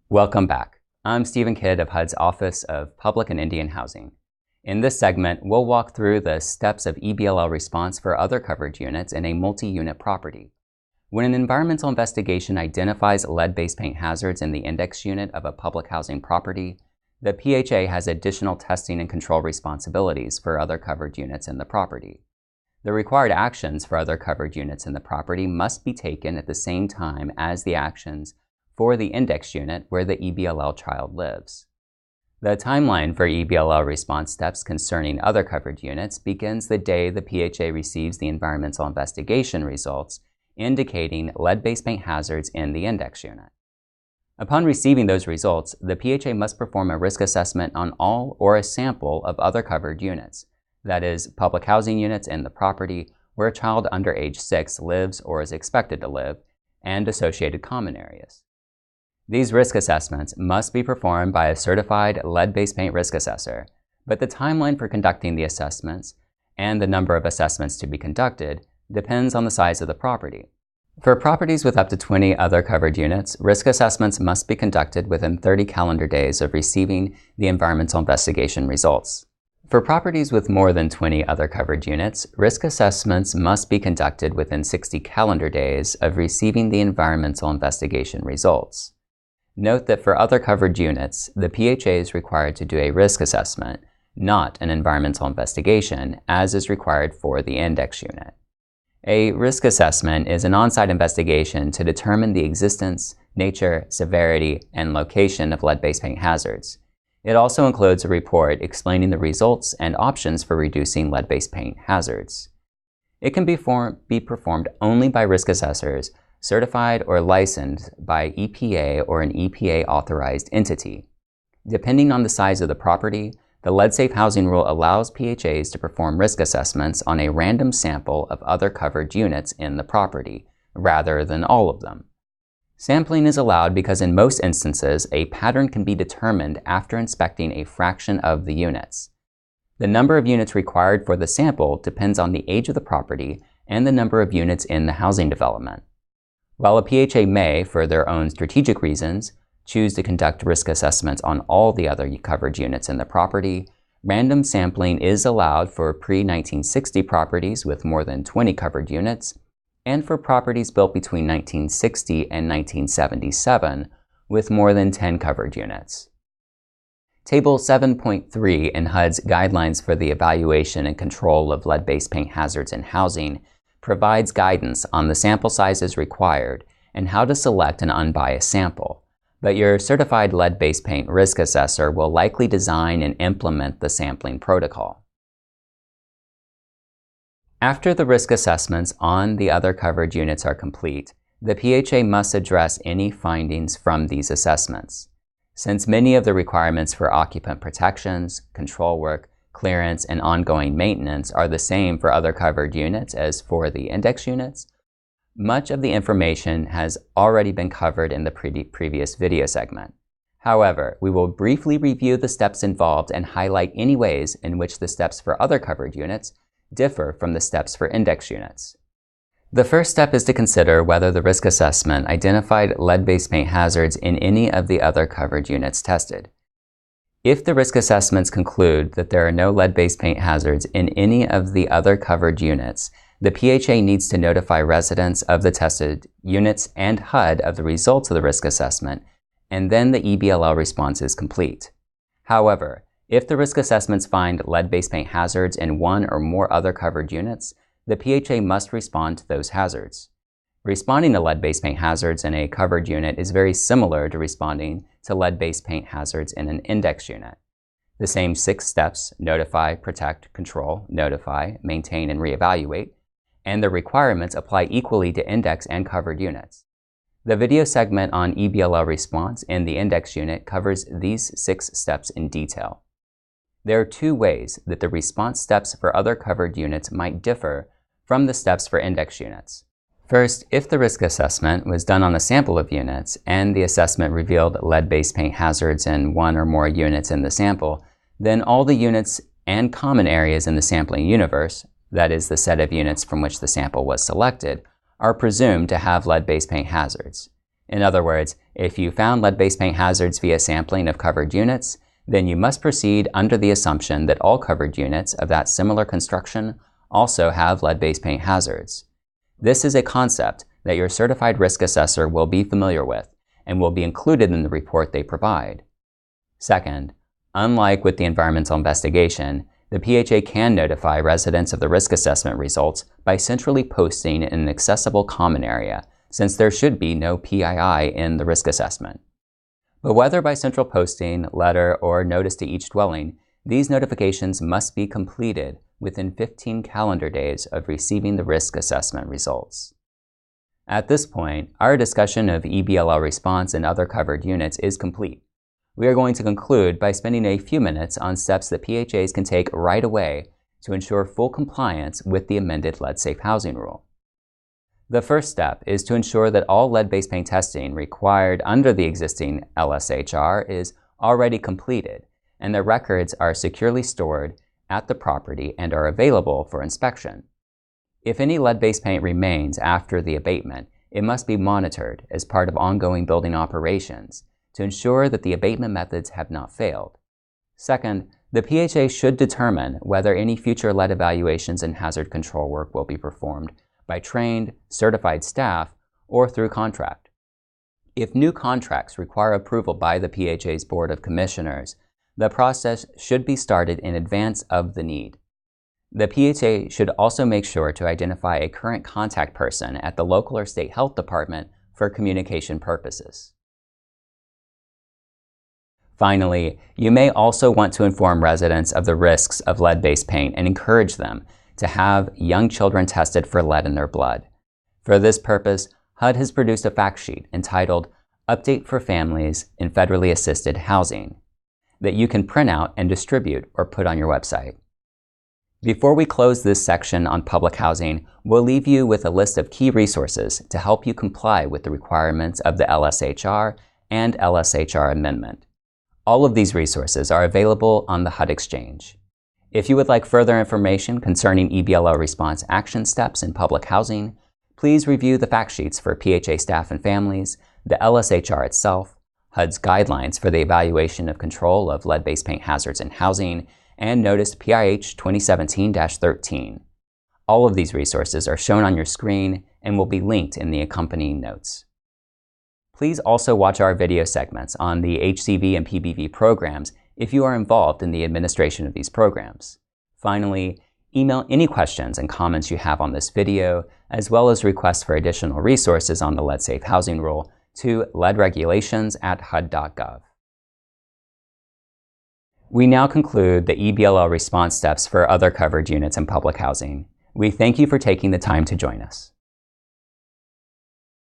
Welcome back. I'm Stephen Kidd of HUD's Office of Public and Indian Housing. In this segment, we'll walk through the steps of EBLL response for other coverage units in a multi-unit property. When an environmental investigation identifies lead-based paint hazards in the index unit of a public housing property, the PHA has additional testing and control responsibilities for other covered units in the property. The required actions for other covered units in the property must be taken at the same time as the actions for the index unit where the EBLL child lives. The timeline for EBLL response steps concerning other covered units begins the day the PHA receives the environmental investigation results indicating lead-based paint hazards in the index unit. Upon receiving those results, the PHA must perform a risk assessment on all or a sample of other covered units, that is, public housing units in the property where a child under age 6 lives or is expected to live, and associated common areas. These risk assessments must be performed by a certified lead-based paint risk assessor, but the timeline for conducting the assessments and the number of assessments to be conducted depends on the size of the property. For properties with up to 20 other covered units, risk assessments must be conducted within 30 calendar days of receiving the environmental investigation results. For properties with more than 20 other covered units, risk assessments must be conducted within 60 calendar days of receiving the environmental investigation results. Note that for other covered units, the PHA is required to do a risk assessment, not an environmental investigation, as is required for the index unit. A risk assessment is an on-site investigation to determine the existence, nature, severity, and location of lead-based paint hazards. It also includes a report explaining the results and options for reducing lead-based paint hazards. It can be performed only by risk assessors certified or licensed by EPA or an EPA-authorized entity. Depending on the size of the property, the Lead-Safe Housing Rule allows PHAs to perform risk assessments on a random sample of other covered units in the property, rather than all of them. Sampling is allowed because in most instances, a pattern can be determined after inspecting a fraction of the units. The number of units required for the sample depends on the age of the property and the number of units in the housing development. While a PHA may, for their own strategic reasons, choose to conduct risk assessments on all the other covered units in the property, random sampling is allowed for pre-1960 properties with more than 20 covered units, and for properties built between 1960 and 1977 with more than 10 covered units. Table 7.3 in HUD's Guidelines for the Evaluation and Control of Lead-Based Paint Hazards in Housing provides guidance on the sample sizes required and how to select an unbiased sample, but your certified lead-based paint risk assessor will likely design and implement the sampling protocol. After the risk assessments on the other covered units are complete, the PHA must address any findings from these assessments. Since many of the requirements for occupant protections, control work, clearance, and ongoing maintenance are the same for other covered units as for the index units, much of the information has already been covered in the previous video segment. However, we will briefly review the steps involved and highlight any ways in which the steps for other covered units differ from the steps for index units. The first step is to consider whether the risk assessment identified lead-based paint hazards in any of the other covered units tested. If the risk assessments conclude that there are no lead-based paint hazards in any of the other covered units, the PHA needs to notify residents of the tested units and HUD of the results of the risk assessment, and then the EBLL response is complete. However, if the risk assessments find lead-based paint hazards in one or more other covered units, the PHA must respond to those hazards. Responding to lead-based paint hazards in a covered unit is very similar to responding to lead-based paint hazards in an index unit. The same 6 steps, notify, protect, control, notify, maintain, and reevaluate, and the requirements apply equally to index and covered units. The video segment on EBLL response in the index unit covers these 6 steps in detail. There are 2 ways that the response steps for other covered units might differ from the steps for index units. First, if the risk assessment was done on a sample of units and the assessment revealed lead-based paint hazards in one or more units in the sample, then all the units and common areas in the sampling universe, that is the set of units from which the sample was selected, are presumed to have lead-based paint hazards. In other words, If you found lead-based paint hazards via sampling of covered units, then you must proceed under the assumption that all covered units of that similar construction also have lead-based paint hazards. This is a concept that your certified risk assessor will be familiar with and will be included in the report they provide. Second, unlike with the environmental investigation, the PHA can notify residents of the risk assessment results by centrally posting in an accessible common area, since there should be no PII in the risk assessment. But whether by central posting, letter, or notice to each dwelling, these notifications must be completed within 15 calendar days of receiving the risk assessment results. At this point, our discussion of EBLL response and other covered units is complete. We are going to conclude by spending a few minutes on steps that PHAs can take right away to ensure full compliance with the amended lead-safe housing rule. The first step is to ensure that all lead-based paint testing required under the existing LSHR is already completed and the records are securely stored at the property and are available for inspection. If any lead-based paint remains after the abatement, it must be monitored as part of ongoing building operations to ensure that the abatement methods have not failed. Second, the PHA should determine whether any future lead evaluations and hazard control work will be performed by trained, certified staff or through contract. If new contracts require approval by the PHA's Board of Commissioners, the process should be started in advance of the need. The PHA should also make sure to identify a current contact person at the local or state health department for communication purposes. Finally, you may also want to inform residents of the risks of lead-based paint and encourage them to have young children tested for lead in their blood. For this purpose, HUD has produced a fact sheet entitled Update for Families in Federally Assisted Housing that you can print out and distribute or put on your website. Before we close this section on public housing, we'll leave you with a list of key resources to help you comply with the requirements of the LSHR and LSHR amendment. All of these resources are available on the HUD Exchange. If you would like further information concerning EBLL response action steps in public housing, please review the fact sheets for PHA staff and families, the LSHR itself, HUD's guidelines for the evaluation of control of lead-based paint hazards in housing, and Notice PIH 2017-13. All of these resources are shown on your screen and will be linked in the accompanying notes. Please also watch our video segments on the HCV and PBV programs if you are involved in the administration of these programs. Finally, email any questions and comments you have on this video, as well as requests for additional resources on the lead-safe housing rule to leadregulations@hud.gov. We now conclude the EBLL response steps for other covered units in public housing. We thank you for taking the time to join us.